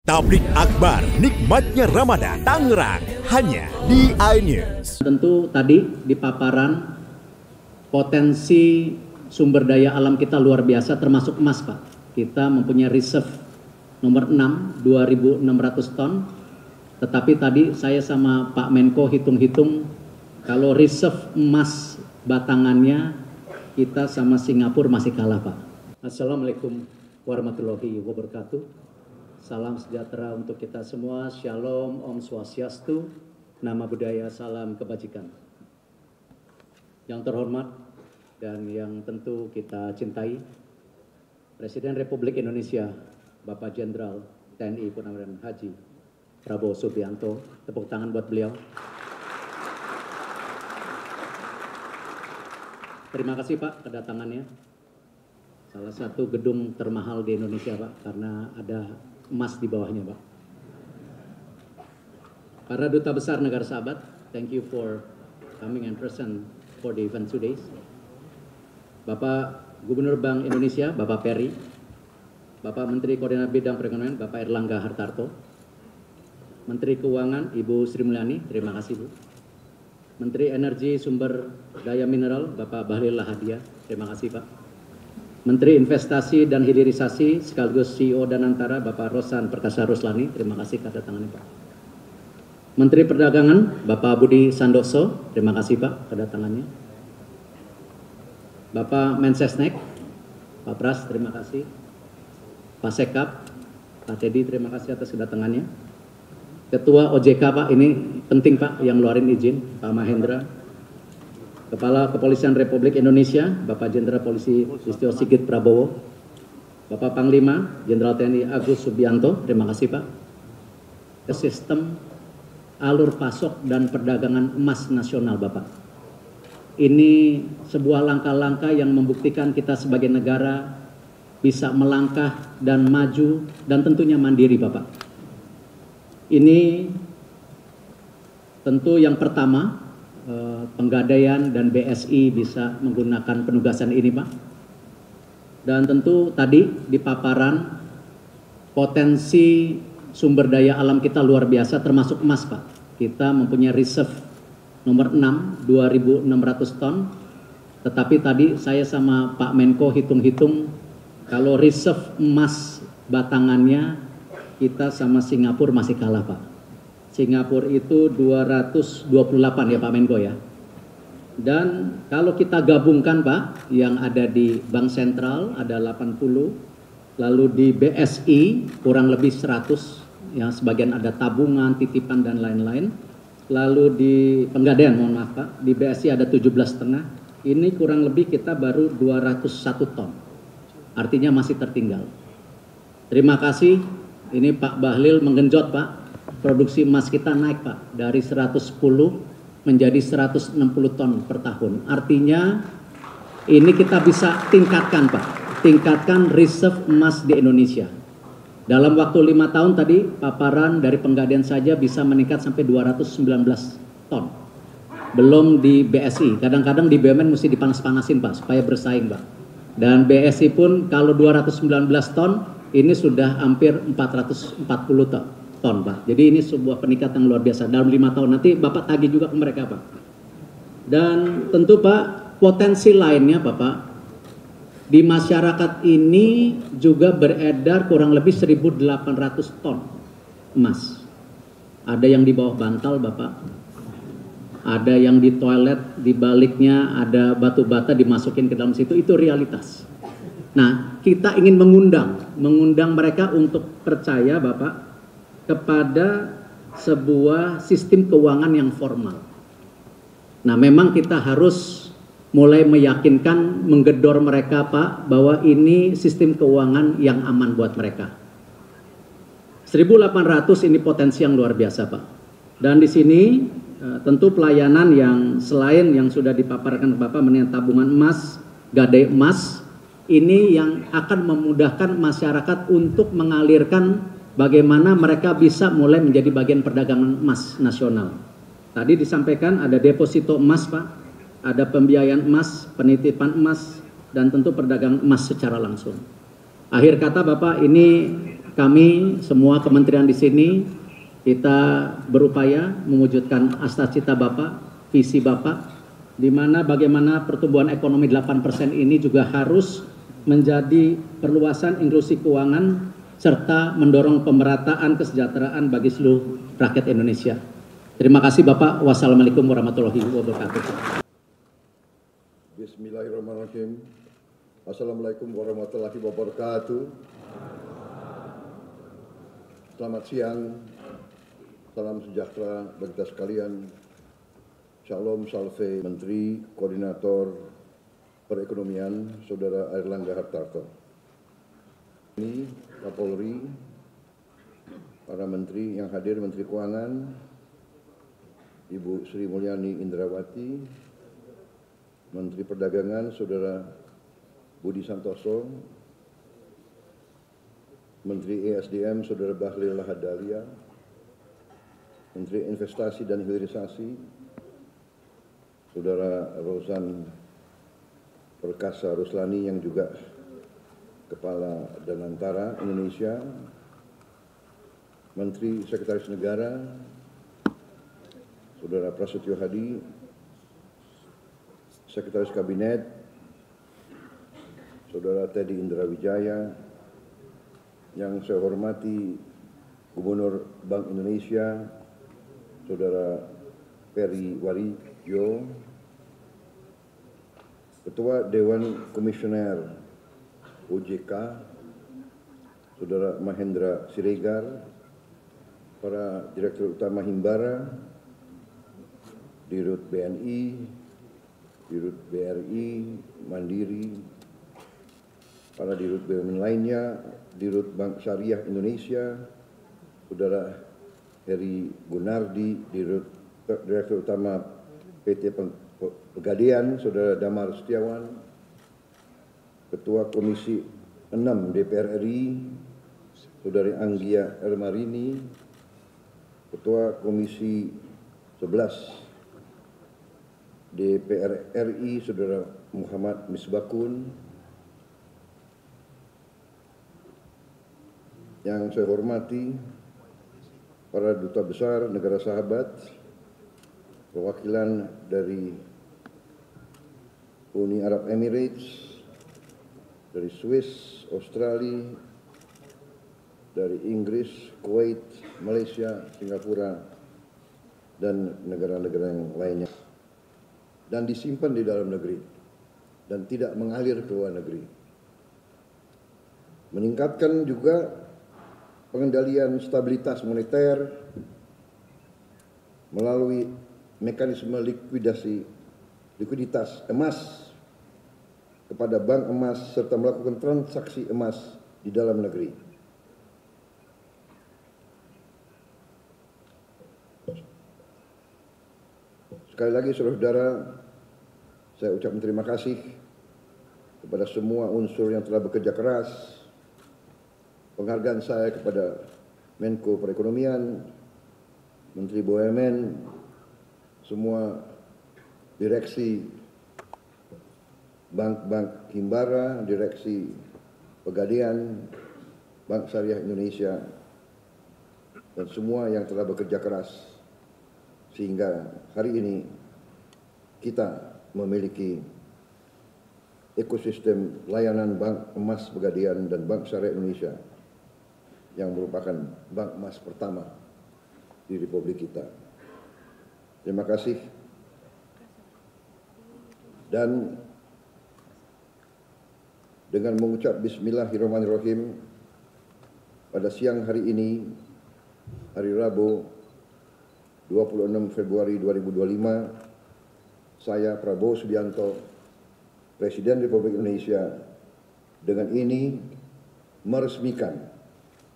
Tablik Akbar, nikmatnya Ramadan, Tangerang, hanya di iNews. Tentu tadi di paparan potensi sumber daya alam kita luar biasa termasuk emas, Pak. Kita mempunyai reserve nomor 6, 2.600 ton. Tetapi tadi saya sama Pak Menko hitung-hitung kalau reserve emas batangannya kita sama Singapura masih kalah, Pak. Assalamualaikum warahmatullahi wabarakatuh. Salam sejahtera untuk kita semua. Shalom, Om Swastiastu, nama budaya, salam kebajikan. Yang terhormat dan yang tentu kita cintai, Presiden Republik Indonesia, Bapak Jenderal TNI Purnawirawan Haji Prabowo Subianto. Tepuk tangan buat beliau. Terima kasih Pak kedatangannya. Salah satu gedung termahal di Indonesia Pak, karena ada emas di bawahnya Pak. Para Duta Besar Negara Sahabat, thank you for coming and present for the event today. Bapak Gubernur Bank Indonesia, Bapak Peri, Bapak Menteri Koordinator Bidang Perekonomian, Bapak Erlangga Hartarto, Menteri Keuangan, Ibu Sri Mulyani, terima kasih Bu. Menteri Energi Sumber Daya Mineral, Bapak Bahlil Lahadiah, terima kasih Pak. Menteri Investasi dan Hilirisasi sekaligus CEO Danantara, Bapak Rosan Perkasa Ruslani, terima kasih kedatangannya Pak. Menteri Perdagangan, Bapak Budi Santoso, terima kasih Pak kedatangannya. Bapak Mensesnek, Pak Pras, terima kasih. Pak Sekap, Pak Teddy, terima kasih atas kedatangannya. Ketua OJK Pak, ini penting Pak yang ngeluarin izin, Pak Mahendra. Kepala Kepolisian Republik Indonesia, Bapak Jenderal Polisi Listio Sigit Prabowo. Bapak Panglima, Jenderal TNI Agus Subianto, terima kasih Pak. Ke sistem alur pasok dan perdagangan emas nasional Bapak. Ini sebuah langkah-langkah yang membuktikan kita sebagai negara bisa melangkah dan maju dan tentunya mandiri Bapak. Ini tentu yang pertama, Penggadaian dan BSI bisa menggunakan penugasan ini Pak. Dan tentu tadi di paparan potensi sumber daya alam kita luar biasa termasuk emas Pak. Kita mempunyai reserve nomor 6, 2.600 ton. Tetapi tadi saya sama Pak Menko hitung-hitung kalau reserve emas batangannya kita sama Singapura masih kalah Pak. Singapura itu 228 ya Pak Menko ya. Dan kalau kita gabungkan Pak, yang ada di Bank Sentral ada 80, lalu di BSI kurang lebih 100, yang sebagian ada tabungan, titipan dan lain-lain. Lalu di Penggadaian, mohon maaf Pak, di BSI ada 17,5. Ini kurang lebih kita baru 201 ton. Artinya masih tertinggal. Terima kasih. Ini Pak Bahlil menggenjot Pak. Produksi emas kita naik Pak dari 110 menjadi 160 ton per tahun. Artinya ini kita bisa tingkatkan Pak, tingkatkan reserve emas di Indonesia. Dalam waktu 5 tahun tadi paparan dari Penggadaian saja bisa meningkat sampai 219 ton. Belum di BSI, kadang-kadang di BUMN mesti dipanas-panasin Pak supaya bersaing Pak. Dan BSI pun kalau 219 ton ini sudah hampir 440 ton. Pak. Jadi ini sebuah peningkatan yang luar biasa dalam 5 tahun. Nanti Bapak tagih juga ke mereka Pak. Dan tentu Pak, potensi lainnya Bapak, di masyarakat ini juga beredar kurang lebih 1.800 ton emas. Ada yang di bawah bantal Bapak, ada yang di toilet, di baliknya ada batu bata dimasukin ke dalam situ, itu realitas. Nah, kita ingin mengundang mereka untuk percaya Bapak kepada sebuah sistem keuangan yang formal. Nah, memang kita harus mulai meyakinkan, menggedor mereka Pak, bahwa ini sistem keuangan yang aman buat mereka. 1.800 ini potensi yang luar biasa Pak. Dan di sini tentu pelayanan yang selain yang sudah dipaparkan Bapak mengenai tabungan emas, gadai emas, ini yang akan memudahkan masyarakat untuk mengalirkan bagaimana mereka bisa mulai menjadi bagian perdagangan emas nasional. Tadi disampaikan ada deposito emas Pak, ada pembiayaan emas, penitipan emas, dan tentu perdagangan emas secara langsung. Akhir kata Bapak, ini kami semua kementerian di sini kita berupaya mewujudkan cita Bapak, visi Bapak, di mana bagaimana pertumbuhan ekonomi 8% ini juga harus menjadi perluasan inklusi keuangan serta mendorong pemerataan kesejahteraan bagi seluruh rakyat Indonesia. Terima kasih Bapak. Wassalamualaikum warahmatullahi wabarakatuh. Bismillahirrahmanirrahim. Assalamualaikum warahmatullahi wabarakatuh. Selamat siang. Salam sejahtera bagi kita sekalian. Shalom Salve Menteri Koordinator Perekonomian Saudara Airlangga Hartarto. Ini Kapolri, para menteri yang hadir, Menteri Keuangan, Ibu Sri Mulyani Indrawati, Menteri Perdagangan Saudara Budi Santoso, Menteri ESDM Saudara Bahlil Lahadalia, Menteri Investasi dan Hilirisasi Saudara Rozan Perkasa Ruslani yang juga Kepala Danantara Indonesia, Menteri Sekretaris Negara Saudara Prasetyo Hadi, Sekretaris Kabinet Saudara Teddy Indrawijaya, yang saya hormati Gubernur Bank Indonesia Saudara Peri Warjio, Ketua Dewan Komisioner OJK Saudara Mahendra Siregar, para Direktur Utama Himbara, Dirut BNI, Dirut BRI, Mandiri, para Dirut BUMN lainnya, Dirut Bank Syariah Indonesia, Saudara Heri Gunardi, Dirut Direktur Utama PT Pegadaian, Saudara Damar Setiawan, Ketua Komisi 6 DPR RI, Saudari Anggia Elmarini, Ketua Komisi 11 DPR RI, Saudara Muhammad Misbakun, yang saya hormati para duta besar negara sahabat, perwakilan dari Uni Arab Emirates, dari Swiss, Australia, dari Inggris, Kuwait, Malaysia, Singapura, dan negara-negara yang lainnya. Dan disimpan di dalam negeri dan tidak mengalir ke luar negeri. Meningkatkan juga pengendalian stabilitas moneter melalui mekanisme likuiditas emas kepada bank emas serta melakukan transaksi emas di dalam negeri. Sekali lagi saudara-saudara, saya ucapkan terima kasih kepada semua unsur yang telah bekerja keras. Penghargaan saya kepada Menko Perekonomian, Menteri BUMN, semua direksi bank-bank Himbara, direksi Pegadaian, Bank Syariah Indonesia, dan semua yang telah bekerja keras sehingga hari ini kita memiliki ekosistem layanan Bank Emas Pegadaian dan Bank Syariah Indonesia yang merupakan bank emas pertama di Republik kita. Terima kasih. Dan dengan mengucap Bismillahirrahmanirrahim, pada siang hari ini, hari Rabu 26 Februari 2025, saya Prabowo Subianto, Presiden Republik Indonesia, dengan ini meresmikan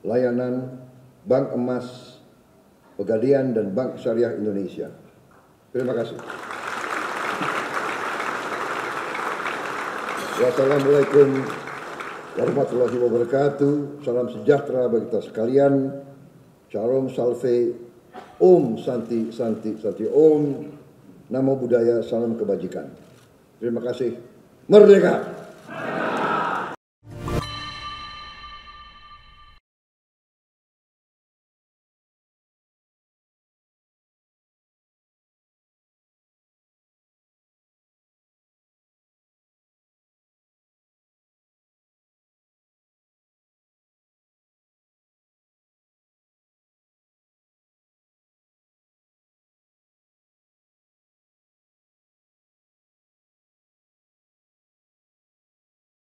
layanan Bank Emas Pegadaian dan Bank Syariah Indonesia. Terima kasih. Wassalamualaikum warahmatullahi wabarakatuh. Salam sejahtera bagi kita sekalian. Shalom Salve, Om Santi Santi Santi Om. Namo Buddhaya, salam kebajikan. Terima kasih. Merdeka!